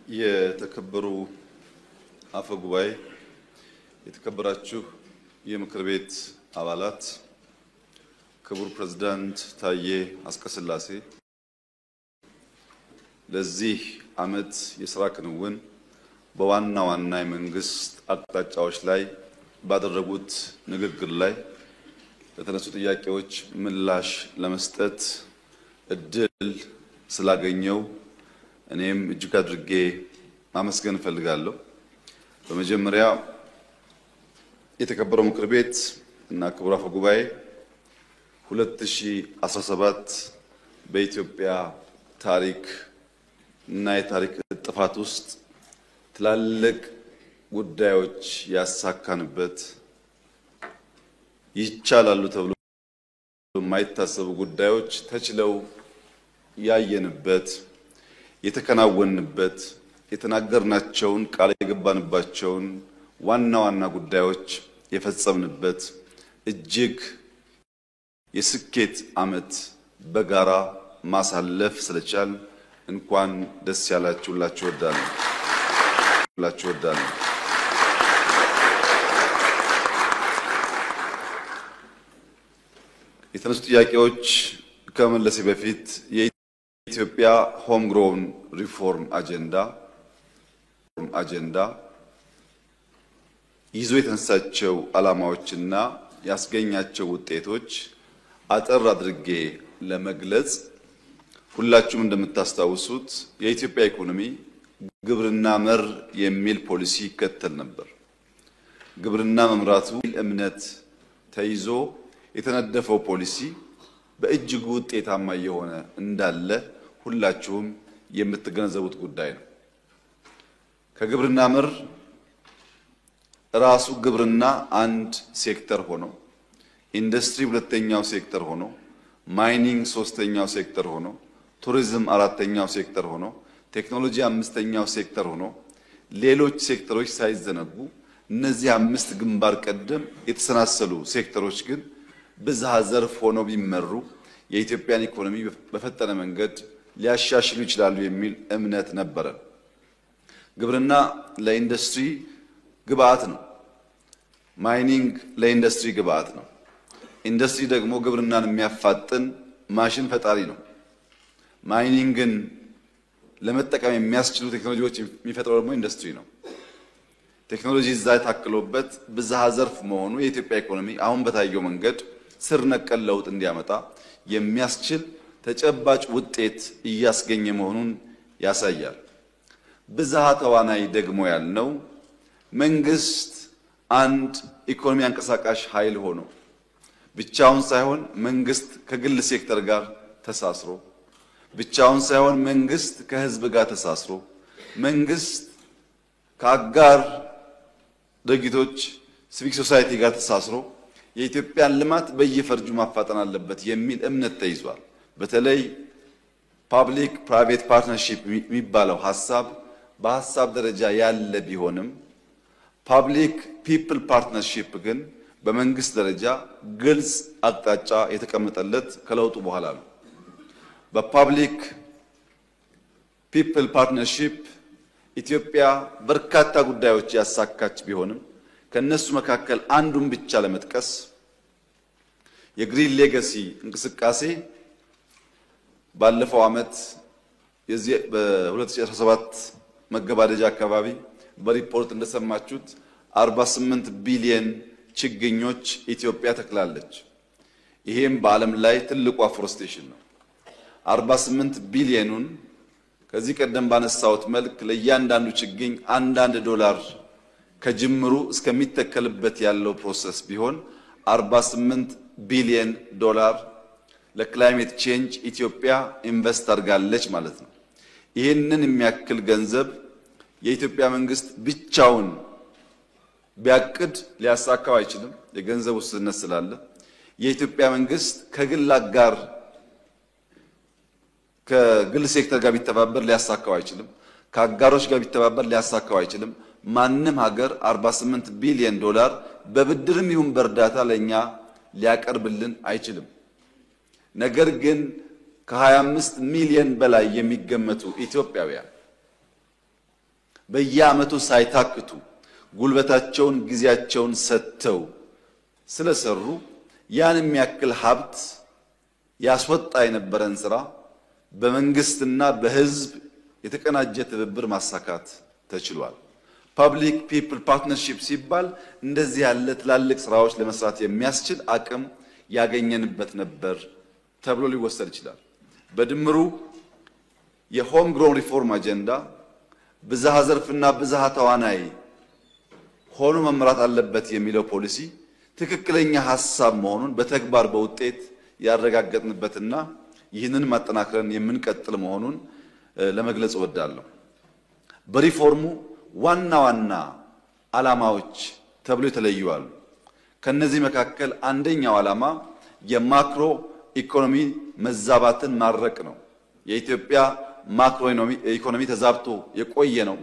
የተከበሩ አፈ ጉባኤ፣ የተከበራችሁ የምክር ቤት አባላት፣ ክቡር ፕሬዝዳንት ታዬ አስቀስላሴ ለዚህ ዓመት የሥራ ክንውን በዋና ዋና የመንግስት አቅጣጫዎች ላይ ባደረጉት ንግግር ላይ ለተነሱ ጥያቄዎች ምላሽ ለመስጠት እድል ስላገኘው እኔም እጅግ አድርጌ ማመስገን እፈልጋለሁ። በመጀመሪያ የተከበረው ምክር ቤት እና ክቡር አፈ ጉባኤ 2017 በኢትዮጵያ ታሪክ እና የታሪክ ጥፋት ውስጥ ትላልቅ ጉዳዮች ያሳካንበት ይቻላሉ ተብሎ የማይታሰቡ ጉዳዮች ተችለው ያየንበት የተከናወንበት የተናገርናቸውን ቃል የገባንባቸውን ዋና ዋና ጉዳዮች የፈጸምንበት እጅግ የስኬት ዓመት በጋራ ማሳለፍ ስለቻል እንኳን ደስ ያላችሁ ላችሁ ወዳለሁ። የተነሱ ጥያቄዎች ከመለሴ በፊት የኢትዮጵያ ሆም ግሮውን ሪፎርም አጀንዳ ይዞ የተነሳቸው ዓላማዎችና ያስገኛቸው ውጤቶች አጠር አድርጌ ለመግለጽ ሁላችሁም እንደምታስታውሱት የኢትዮጵያ ኢኮኖሚ ግብርና መር የሚል ፖሊሲ ይከተል ነበር። ግብርና መምራቱ እምነት ተይዞ የተነደፈው ፖሊሲ በእጅጉ ውጤታማ የሆነ እንዳለ ሁላችሁም የምትገነዘቡት ጉዳይ ነው። ከግብርና መር ራሱ ግብርና አንድ ሴክተር ሆኖ ኢንዱስትሪ ሁለተኛው ሴክተር ሆኖ ማይኒንግ ሶስተኛው ሴክተር ሆኖ ቱሪዝም አራተኛው ሴክተር ሆኖ ቴክኖሎጂ አምስተኛው ሴክተር ሆኖ ሌሎች ሴክተሮች ሳይዘነጉ እነዚህ አምስት ግንባር ቀደም የተሰናሰሉ ሴክተሮች ግን ብዝሃ ዘርፍ ሆነው ቢመሩ የኢትዮጵያን ኢኮኖሚ በፈጠነ መንገድ ሊያሻሽሉ ይችላሉ የሚል እምነት ነበረ። ግብርና ለኢንዱስትሪ ግብአት ነው። ማይኒንግ ለኢንዱስትሪ ግብአት ነው። ኢንዱስትሪ ደግሞ ግብርናን የሚያፋጥን ማሽን ፈጣሪ ነው። ማይኒንግን ለመጠቀም የሚያስችሉ ቴክኖሎጂዎች የሚፈጥረው ደግሞ ኢንዱስትሪ ነው። ቴክኖሎጂ እዛ ታክሎበት ብዝሃ ዘርፍ መሆኑ የኢትዮጵያ ኢኮኖሚ አሁን በታየው መንገድ ስር ነቀል ለውጥ እንዲያመጣ የሚያስችል ተጨባጭ ውጤት እያስገኘ መሆኑን ያሳያል። ብዝሃ ተዋናይ ደግሞ ያልነው መንግስት አንድ ኢኮኖሚ አንቀሳቃሽ ኃይል ሆኖ ብቻውን ሳይሆን መንግስት ከግል ሴክተር ጋር ተሳስሮ ብቻውን ሳይሆን መንግስት ከህዝብ ጋር ተሳስሮ መንግስት ከአጋር ድርጅቶች ሲቪክ ሶሳይቲ ጋር ተሳስሮ የኢትዮጵያን ልማት በየፈርጁ ማፋጠን አለበት የሚል እምነት ተይዟል። በተለይ ፓብሊክ ፕራይቬት ፓርትነርሺፕ የሚባለው ሐሳብ በሐሳብ ደረጃ ያለ ቢሆንም ፓብሊክ ፒፕል ፓርትነርሺፕ ግን በመንግስት ደረጃ ግልጽ አቅጣጫ የተቀመጠለት ከለውጡ በኋላ ነው። በፓብሊክ ፒፕል ፓርትነርሺፕ ኢትዮጵያ በርካታ ጉዳዮች ያሳካች ቢሆንም ከነሱ መካከል አንዱን ብቻ ለመጥቀስ የግሪን ሌጋሲ እንቅስቃሴ ባለፈው ዓመት በ2017 መገባደጃ አካባቢ በሪፖርት እንደሰማችሁት 48 ቢሊየን ችግኞች ኢትዮጵያ ተክላለች። ይሄም በዓለም ላይ ትልቁ አፎረስቴሽን ነው። 48 ቢሊየኑን ከዚህ ቀደም ባነሳሁት መልክ ለእያንዳንዱ ችግኝ $1 ከጅምሩ እስከሚተከልበት ያለው ፕሮሰስ ቢሆን $48 ቢሊየን ለክላይሜት ቼንጅ ኢትዮጵያ ኢንቨስት አድርጋለች ማለት ነው። ይህንን የሚያክል ገንዘብ የኢትዮጵያ መንግስት ብቻውን ቢያቅድ ሊያሳካው አይችልም። የገንዘብ ውስንነት ስላለ የኢትዮጵያ መንግስት ከግል አጋር ከግል ሴክተር ጋር ቢተባበር ሊያሳካው አይችልም። ከአጋሮች ጋር ቢተባበር ሊያሳካው አይችልም። ማንም ሀገር $48 ቢሊየን በብድርም ይሁን በእርዳታ ለኛ ሊያቀርብልን አይችልም። ነገር ግን ከ25 ሚሊዮን በላይ የሚገመቱ ኢትዮጵያውያን በየዓመቱ ሳይታክቱ ጉልበታቸውን ጊዜያቸውን ሰጥተው ስለሰሩ ያን የሚያክል ሀብት ያስወጣ የነበረን ስራ በመንግስትና በህዝብ የተቀናጀ ትብብር ማሳካት ተችሏል። ፐብሊክ ፒፕል ፓርትነርሺፕ ሲባል እንደዚህ ያለ ትላልቅ ስራዎች ለመስራት የሚያስችል አቅም ያገኘንበት ነበር ተብሎ ሊወሰድ ይችላል። በድምሩ የሆም ግሮን ሪፎርም አጀንዳ ብዝሃ ዘርፍና ብዝሃ ተዋናይ ሆኖ መምራት አለበት የሚለው ፖሊሲ ትክክለኛ ሐሳብ መሆኑን በተግባር በውጤት ያረጋገጥንበትና ይህንን ማጠናከርን የምንቀጥል መሆኑን ለመግለጽ እወዳለሁ። በሪፎርሙ ዋና ዋና ዓላማዎች ተብሎ የተለዩዋል። ከነዚህ መካከል አንደኛው ዓላማ የማክሮ ኢኮኖሚ መዛባትን ማድረቅ ነው። የኢትዮጵያ ማክሮ ኢኮኖሚ ተዛብቶ የቆየ ነው።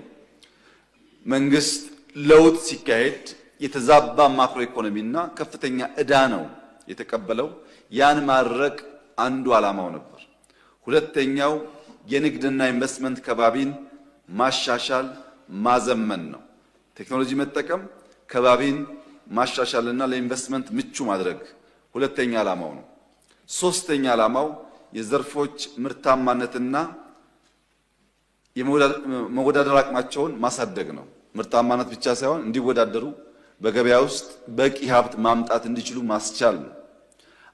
መንግስት ለውጥ ሲካሄድ የተዛባ ማክሮ ኢኮኖሚና ከፍተኛ ዕዳ ነው የተቀበለው። ያን ማድረቅ አንዱ ዓላማው ነበር። ሁለተኛው የንግድና ኢንቨስትመንት ከባቢን ማሻሻል ማዘመን ነው። ቴክኖሎጂ መጠቀም ከባቢን ማሻሻልና ለኢንቨስትመንት ምቹ ማድረግ ሁለተኛ ዓላማው ነው። ሶስተኛ ዓላማው የዘርፎች ምርታማነትና የመወዳደር አቅማቸውን ማሳደግ ነው። ምርታማነት ብቻ ሳይሆን እንዲወዳደሩ በገበያ ውስጥ በቂ ሀብት ማምጣት እንዲችሉ ማስቻል ነው።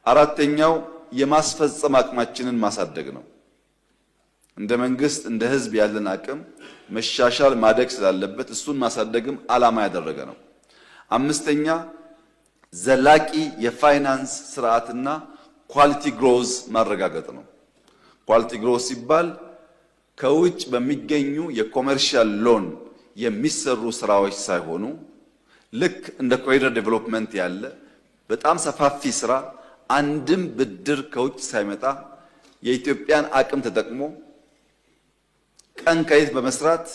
አራተኛው የማስፈጸም አቅማችንን ማሳደግ ነው። እንደ መንግስት እንደ ህዝብ ያለን አቅም መሻሻል ማደግ ስላለበት እሱን ማሳደግም ዓላማ ያደረገ ነው። አምስተኛ ዘላቂ የፋይናንስ ስርዓትና ኳሊቲ ግሮዝ ማረጋገጥ ነው። ኳሊቲ ግሮዝ ሲባል ከውጭ በሚገኙ የኮመርሻል ሎን የሚሰሩ ስራዎች ሳይሆኑ ልክ እንደ ኮሪደር ዴቨሎፕመንት ያለ በጣም ሰፋፊ ስራ አንድም ብድር ከውጭ ሳይመጣ የኢትዮጵያን አቅም ተጠቅሞ ቀን ከሌት በመስራት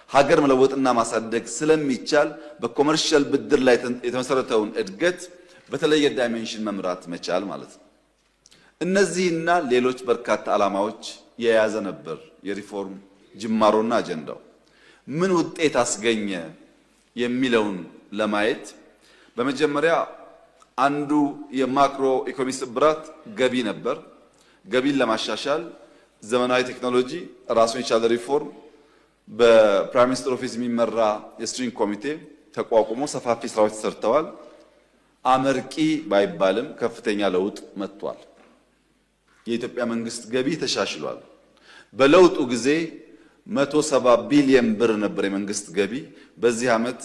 ሀገር መለወጥና ማሳደግ ስለሚቻል በኮመርሻል ብድር ላይ የተመሰረተውን እድገት በተለየ ዳይሜንሽን መምራት መቻል ማለት ነው። እነዚህና ሌሎች በርካታ ዓላማዎች የያዘ ነበር የሪፎርም ጅማሮና አጀንዳው። ምን ውጤት አስገኘ የሚለውን ለማየት በመጀመሪያ አንዱ የማክሮ ኢኮኖሚ ስብራት ገቢ ነበር። ገቢን ለማሻሻል ዘመናዊ ቴክኖሎጂ ራሱን የቻለ ሪፎርም በፕራይም ሚኒስትር ኦፊስ የሚመራ የስትሪንግ ኮሚቴ ተቋቁሞ ሰፋፊ ስራዎች ተሰርተዋል። አመርቂ ባይባልም ከፍተኛ ለውጥ መጥቷል። የኢትዮጵያ መንግስት ገቢ ተሻሽሏል። በለውጡ ጊዜ 170 ቢሊዮን ብር ነበር የመንግስት ገቢ። በዚህ ዓመት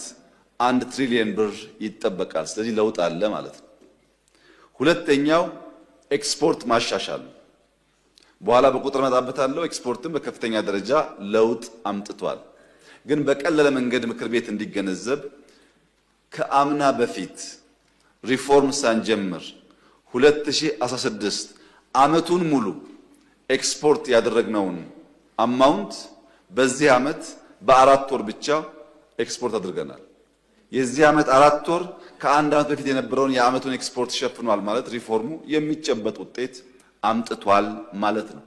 1 ትሪሊዮን ብር ይጠበቃል። ስለዚህ ለውጥ አለ ማለት ነው። ሁለተኛው ኤክስፖርት ማሻሻል ነው። በኋላ በቁጥር መጣበታለሁ። ኤክስፖርትም በከፍተኛ ደረጃ ለውጥ አምጥቷል። ግን በቀለለ መንገድ ምክር ቤት እንዲገነዘብ ከአምና በፊት ሪፎርም ሳንጀምር 2016 ዓመቱን ሙሉ ኤክስፖርት ያደረግነውን አማውንት በዚህ ዓመት በ4 ወር ብቻ ኤክስፖርት አድርገናል። የዚህ ዓመት 4 ወር ከአንድ ዓመት በፊት የነበረውን የዓመቱን ኤክስፖርት ሸፍኗል ማለት ሪፎርሙ የሚጨበጥ ውጤት አምጥቷል ማለት ነው።